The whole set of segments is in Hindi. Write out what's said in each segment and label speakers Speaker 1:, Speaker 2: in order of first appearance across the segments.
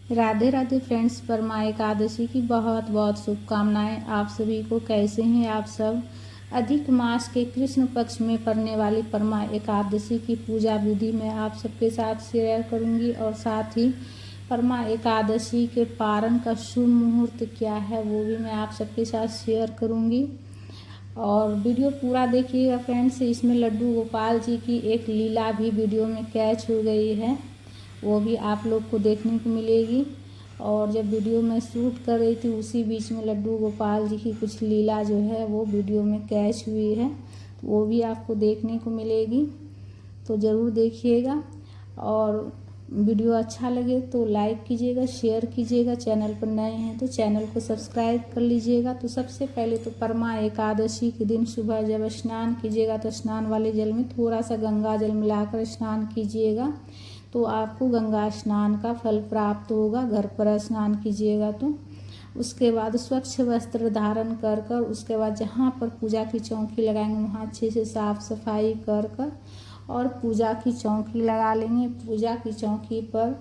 Speaker 1: राधे राधे फ्रेंड्स, परमा एकादशी की बहुत बहुत शुभकामनाएं आप सभी को। कैसे हैं आप सब। अधिक मास के कृष्ण पक्ष में पड़ने वाली परमा एकादशी की पूजा विधि मैं आप सबके साथ शेयर करूंगी और साथ ही परमा एकादशी के पारण का शुभ मुहूर्त क्या है वो भी मैं आप सबके साथ शेयर करूंगी। और वीडियो पूरा देखिएगा फ्रेंड्स। इसमें लड्डू गोपाल जी की एक लीला भी वीडियो में कैच हो गई है, वो भी आप लोग को देखने को मिलेगी। और जब वीडियो में शूट कर रही थी उसी बीच में लड्डू गोपाल जी की कुछ लीला जो है वो वीडियो में कैच हुई है, तो वो भी आपको देखने को मिलेगी, तो ज़रूर देखिएगा। और वीडियो अच्छा लगे तो लाइक कीजिएगा, शेयर कीजिएगा। चैनल पर नए हैं तो चैनल को सब्सक्राइब कर लीजिएगा। तो सबसे पहले तो परमा एकादशी के दिन सुबह जब स्नान कीजिएगा तो स्नान वाले जल में थोड़ा सा गंगा जल मिलाकर स्नान कीजिएगा, तो आपको गंगा स्नान का फल प्राप्त होगा। घर पर स्नान कीजिएगा तो उसके बाद स्वच्छ वस्त्र धारण कर कर उसके बाद जहाँ पर पूजा की चौकी लगाएंगे वहाँ अच्छे से साफ सफाई कर कर और पूजा की चौकी लगा लेंगे। पूजा की चौकी पर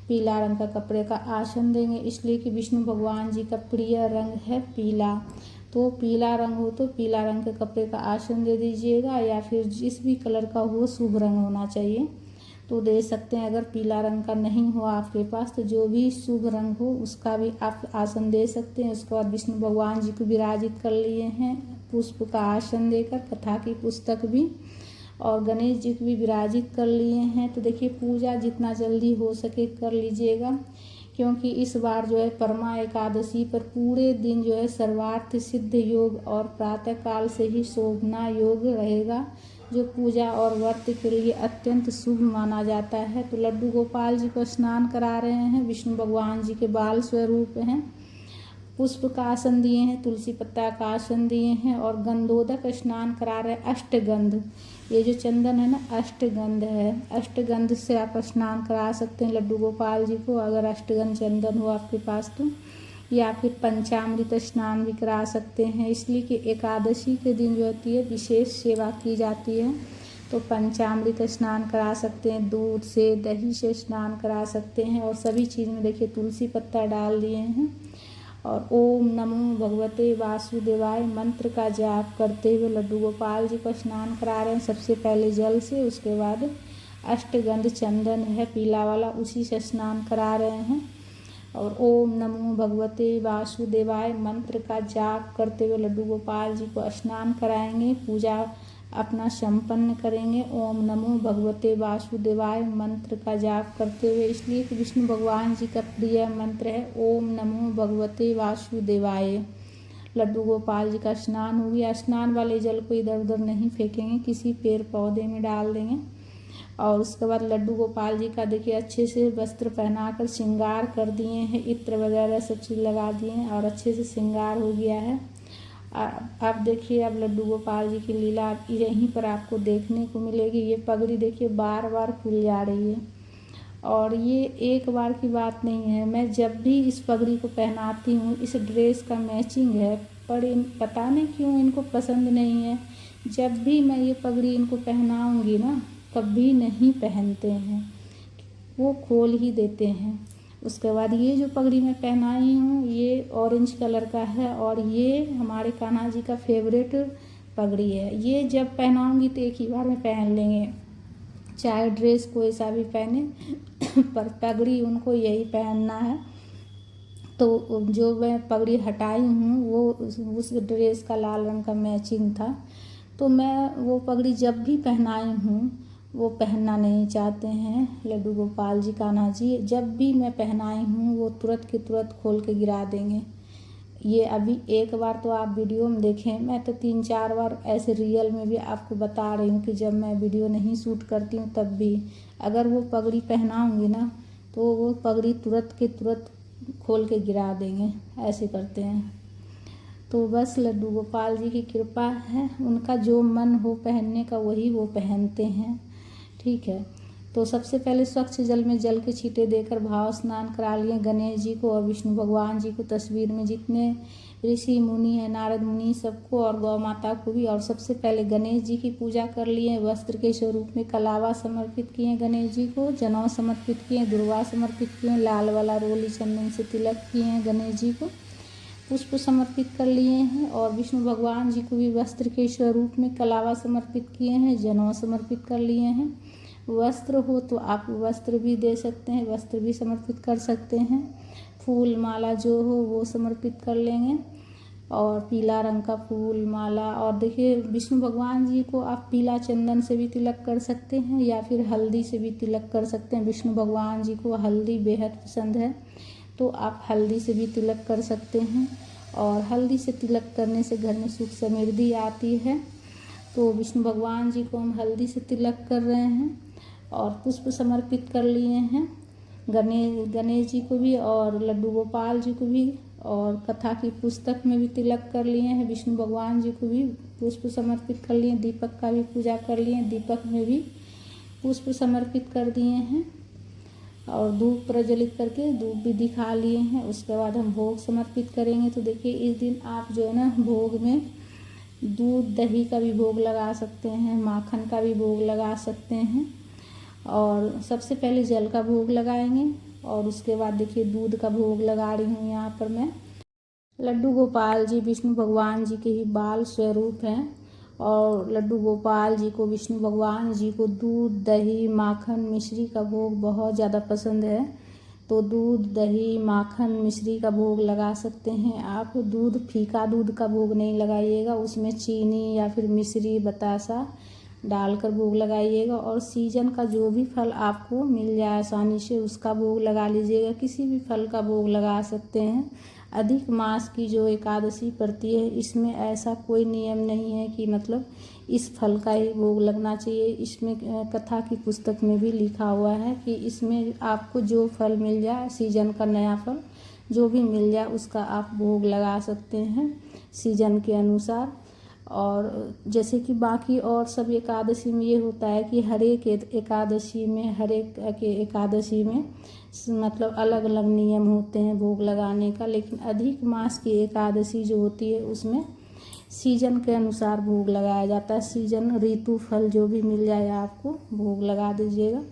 Speaker 1: पीला रंग का कपड़े का आसन देंगे, इसलिए कि विष्णु भगवान जी का प्रिय रंग है पीला, तो पीला रंग हो तो पीला रंग के कपड़े का आसन दे दीजिएगा, या फिर जिस भी कलर का हो शुभ रंग होना चाहिए तो दे सकते हैं। अगर पीला रंग का नहीं हो आपके पास तो जो भी शुभ रंग हो उसका भी आप आसन दे सकते हैं। उसके बाद विष्णु भगवान जी को विराजित कर लिए हैं पुष्प का आसन देकर, कथा की पुस्तक भी, और गणेश जी को भी विराजित कर लिए हैं। तो देखिए पूजा जितना जल्दी हो सके कर लीजिएगा, क्योंकि इस बार जो है परमा एकादशी पर पूरे दिन जो है सर्वार्थ सिद्ध योग और प्रातःकाल से ही शोभना योग रहेगा, जो पूजा और व्रत के लिए अत्यंत शुभ माना जाता है। तो लड्डू गोपाल जी को स्नान करा रहे हैं, विष्णु भगवान जी के बाल स्वरूप हैं, पुष्प का आसन दिए हैं, तुलसी पत्ता का आसन दिए हैं और गंधोदक स्नान करा रहे हैं। अष्टगंध, ये जो चंदन है ना अष्टगंध है, अष्टगंध से आप स्नान करा सकते हैं लड्डू गोपाल जी को, अगर अष्टगंध चंदन हो आपके पास तो, या फिर पंचामृत स्नान भी करा सकते हैं। इसलिए कि एकादशी के दिन जो होती है विशेष सेवा की जाती है, तो पंचामृत स्नान करा सकते हैं, दूध से दही से स्नान करा सकते हैं। और सभी चीज़ में देखिए तुलसी पत्ता डाल दिए हैं और ओम नमो भगवते वासुदेवाय मंत्र का जाप करते हुए लड्डू गोपाल जी को स्नान करा रहे हैं। सबसे पहले जल से, उसके बाद अष्टगंध चंदन है पीला वाला उसी से स्नान करा रहे हैं और ओम नमो भगवते वासुदेवाय मंत्र का जाप करते हुए लड्डू गोपाल जी को स्नान कराएंगे, पूजा अपना संपन्न करेंगे। ओम नमो भगवते वासुदेवाय मंत्र का जाप करते हुए, इसलिए कि विष्णु भगवान जी का प्रिय मंत्र है ओम नमो भगवते वासुदेवाय। लड्डू गोपाल जी का स्नान हो गया। स्नान वाले जल को इधर उधर नहीं फेंकेंगे, किसी पेड़ पौधे में डाल देंगे। और उसके बाद लड्डू गोपाल जी का देखिए अच्छे से वस्त्र पहनाकर श्रृंगार कर दिए हैं, इत्र वगैरह सब चीज़ लगा दिए हैं और अच्छे से श्रृंगार हो गया है। आप देखिए अब लड्डू गोपाल जी की लीला यहीं पर आपको देखने को मिलेगी। ये पगड़ी देखिए बार बार खुल जा रही है, और ये एक बार की बात नहीं है, मैं जब भी इस पगड़ी को पहनाती हूँ इस ड्रेस का मैचिंग है, पर पता नहीं क्यों इनको पसंद नहीं है। जब भी मैं ये पगड़ी इनको पहनाऊँगी ना कभी नहीं पहनते हैं, वो खोल ही देते हैं। उसके बाद ये जो पगड़ी मैं पहनाई हूँ ये ऑरेंज कलर का है और ये हमारे कान्हा जी का फेवरेट पगड़ी है। ये जब पहनाऊँगी तो एक ही बार में पहन लेंगे, चाहे ड्रेस कोई सा भी पहने पर पगड़ी उनको यही पहनना है। तो जो मैं पगड़ी हटाई हूँ वो उस ड्रेस का लाल रंग का मैचिंग था, तो मैं वो पगड़ी जब भी पहनाई हूँ वो पहनना नहीं चाहते हैं लड्डू गोपाल जी कान्हा जी। जब भी मैं पहनाई हूँ वो तुरंत के तुरंत खोल के गिरा देंगे। ये अभी एक बार तो आप वीडियो में देखें, मैं तो 3-4 बार ऐसे रियल में भी आपको बता रही हूँ कि जब मैं वीडियो नहीं शूट करती हूँ तब भी अगर वो पगड़ी पहनाऊँगी ना तो वो पगड़ी तुरंत के तुरंत खोल के गिरा देंगे, ऐसे करते हैं। तो बस लड्डू गोपाल जी की कृपा है, उनका जो मन हो पहनने का वही वो पहनते हैं, ठीक है। तो सबसे पहले स्वच्छ जल में जल के छींटे देकर भाव स्नान करा लिए गणेश जी को और विष्णु भगवान जी को। तस्वीर में जितने ऋषि मुनि हैं, नारद मुनि सबको और गौ माता को भी। और सबसे पहले गणेश जी की पूजा कर लिए। वस्त्र के स्वरूप में कलावा समर्पित किए गणेश जी को, जनेऊ समर्पित किए, दुर्वा समर्पित किए, लाल वाला रोली चंदन से तिलक किए हैं गणेश जी को, पुष्प समर्पित कर लिए हैं। और विष्णु भगवान जी को भी वस्त्र के स्वरूप में कलावा समर्पित किए हैं, जनेऊ समर्पित कर लिए हैं। वस्त्र हो तो आप वस्त्र भी दे सकते हैं, वस्त्र भी समर्पित कर सकते हैं। फूल माला जो हो वो समर्पित कर लेंगे, और पीला रंग का फूल माला। और देखिए विष्णु भगवान जी को आप पीला चंदन से भी तिलक कर सकते हैं या फिर हल्दी से भी तिलक कर सकते हैं। विष्णु भगवान जी को हल्दी बेहद पसंद है, तो आप हल्दी से भी तिलक कर सकते हैं। और हल्दी से तिलक करने से घर में सुख समृद्धि आती है। तो विष्णु भगवान जी को हम हल्दी से तिलक कर रहे हैं और पुष्प समर्पित कर लिए हैं गणेश जी को भी और लड्डू गोपाल जी को भी। और कथा की पुस्तक में भी तिलक कर लिए हैं, विष्णु भगवान जी को भी पुष्प समर्पित कर लिए। दीपक का भी पूजा कर लिए, दीपक में भी पुष्प समर्पित कर दिए हैं और धूप प्रज्वलित करके धूप भी दिखा लिए हैं। उसके बाद हम भोग समर्पित करेंगे। तो देखिए इस दिन आप जो है ना भोग में दूध दही का भी भोग लगा सकते हैं, माखन का भी भोग लगा सकते हैं। और सबसे पहले जल का भोग लगाएंगे और उसके बाद देखिए दूध का भोग लगा रही हूँ यहाँ पर मैं। लड्डू गोपाल जी विष्णु भगवान जी के ही बाल स्वरूप हैं और लड्डू गोपाल जी को विष्णु भगवान जी को दूध दही माखन मिश्री का भोग बहुत ज़्यादा पसंद है। तो दूध दही माखन मिश्री का भोग लगा सकते हैं आप। दूध फीका दूध का भोग नहीं लगाइएगा, उसमें चीनी या फिर मिश्री बतासा डालकर भोग लगाइएगा। और सीजन का जो भी फल आपको मिल जाए आसानी से उसका भोग लगा लीजिएगा, किसी भी फल का भोग लगा सकते हैं। अधिक मास की जो एकादशी पड़ती है इसमें ऐसा कोई नियम नहीं है कि मतलब इस फल का ही भोग लगना चाहिए। इसमें कथा की पुस्तक में भी लिखा हुआ है कि इसमें आपको जो फल मिल जाए, सीजन का नया फल जो भी मिल जाए उसका आप भोग लगा सकते हैं सीजन के अनुसार। और जैसे कि बाकी और सब एकादशी में ये होता है कि हर एक एकादशी में मतलब अलग अलग नियम होते हैं भोग लगाने का। लेकिन अधिक मास की एकादशी जो होती है उसमें सीजन के अनुसार भोग लगाया जाता है। सीजन ऋतु फल जो भी मिल जाए आपको भोग लगा दीजिएगा।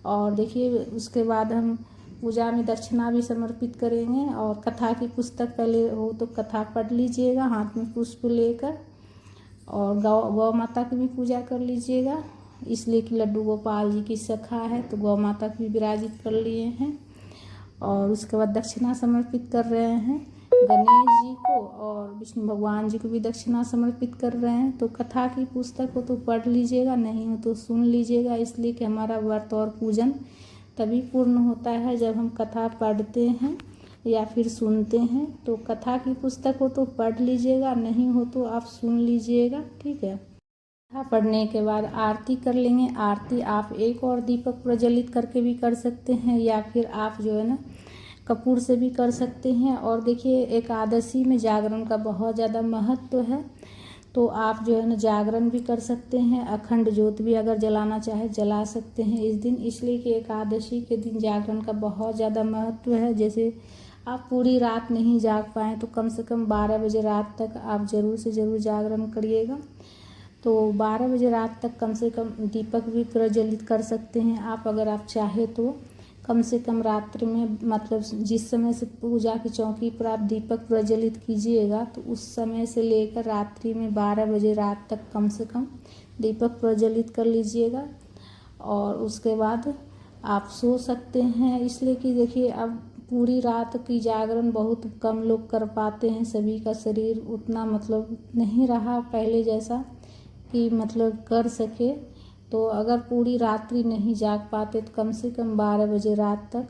Speaker 1: और देखिए उसके बाद हम पूजा में दक्षिणा भी समर्पित करेंगे। और कथा की पुस्तक पहले हो तो कथा पढ़ लीजिएगा हाथ में पुष्प लेकर, और गौ माता की भी पूजा कर लीजिएगा, इसलिए कि लड्डू गोपाल जी की सखा है तो गौ माता की भी विराजित कर लिए हैं। और उसके बाद दक्षिणा समर्पित कर रहे हैं गणेश जी को और विष्णु भगवान जी को भी दक्षिणा समर्पित कर रहे हैं। तो कथा की पुस्तक हो तो पढ़ लीजिएगा, नहीं हो तो सुन लीजिएगा, इसलिए कि हमारा व्रत और पूजन तभी पूर्ण होता है जब हम कथा पढ़ते हैं या फिर सुनते हैं। तो कथा की पुस्तक हो तो पढ़ लीजिएगा, नहीं हो तो आप सुन लीजिएगा, ठीक है। कथा पढ़ने के बाद आरती कर लेंगे। आरती आप एक और दीपक प्रज्वलित करके भी कर सकते हैं या फिर आप जो है ना कपूर से भी कर सकते हैं। और देखिए एकादशी में जागरण का बहुत ज़्यादा महत्व है, तो आप जो है ना जागरण भी कर सकते हैं, अखंड ज्योत भी अगर जलाना चाहे जला सकते हैं इस दिन, इसलिए कि एकादशी के दिन जागरण का बहुत ज़्यादा महत्व है। जैसे आप पूरी रात नहीं जाग पाएँ तो कम से कम 12 बजे रात तक आप ज़रूर से ज़रूर जागरण करिएगा। तो 12 बजे रात तक कम से कम दीपक भी प्रज्वलित कर सकते हैं आप, अगर आप चाहे तो कम से कम रात्रि में मतलब जिस समय से पूजा की चौकी पर आप दीपक प्रज्वलित कीजिएगा तो उस समय से लेकर रात्रि में 12 बजे रात तक कम से कम दीपक प्रज्वलित कर लीजिएगा। और उसके बाद आप सो सकते हैं, इसलिए कि देखिए अब पूरी रात की जागरण बहुत कम लोग कर पाते हैं, सभी का शरीर उतना मतलब नहीं रहा पहले जैसा कि मतलब कर सके। तो अगर पूरी रात्रि नहीं जाग पाते तो कम से कम 12 बजे रात तक।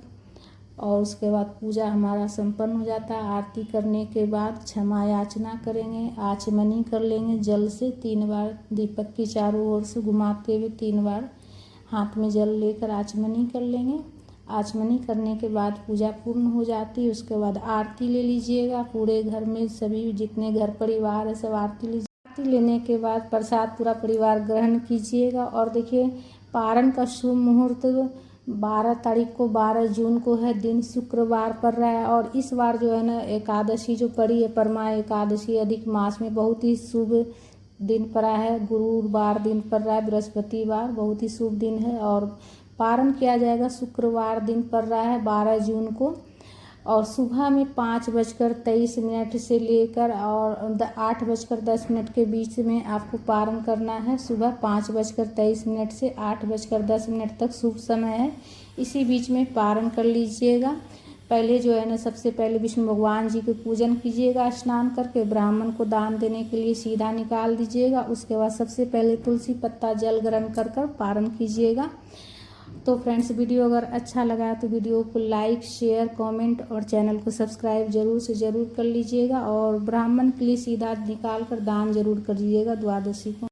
Speaker 1: और उसके बाद पूजा हमारा संपन्न हो जाता है। आरती करने के बाद क्षमा याचना करेंगे, आचमनी कर लेंगे जल से 3 बार, दीपक की चारों ओर से घुमाते हुए 3 बार हाथ में जल लेकर आचमनी कर लेंगे। आचमनी करने के बाद पूजा पूर्ण हो जाती है। उसके बाद आरती ले लीजिएगा, पूरे घर में सभी जितने घर परिवार है सब आरती लीजिए। आरती लेने के बाद प्रसाद पूरा परिवार ग्रहण कीजिएगा। और देखिए पारण का शुभ मुहूर्त 12 तारीख को 12 जून को है, दिन शुक्रवार पड़ रहा है। और इस बार जो है ना एकादशी जो पड़ी है परमा एकादशी अधिक मास में बहुत ही शुभ दिन पड़ा है। गुरुवार दिन पड़ रहा है, बृहस्पतिवार बहुत ही शुभ दिन है और पारण किया जाएगा। शुक्रवार दिन पड़ रहा है 12 जून को और सुबह में 5:23 से लेकर और 8:10 के बीच में आपको पारण करना है। सुबह 5:23 से 8:10 तक शुभ समय है, इसी बीच में पारण कर लीजिएगा। पहले जो है ना सबसे पहले विष्णु भगवान जी के पूजन कीजिएगा, स्नान करके ब्राह्मण को दान देने के लिए सीधा निकाल दीजिएगा। उसके बाद सबसे पहले तुलसी पत्ता जल ग्रहण कर पारण कीजिएगा। तो फ्रेंड्स, वीडियो अगर अच्छा लगा तो वीडियो को लाइक, शेयर, कमेंट और चैनल को सब्सक्राइब जरूर से ज़रूर कर लीजिएगा और ब्राह्मण के लिए सीधा निकाल कर दान जरूर कर दीजिएगा द्वादशी को।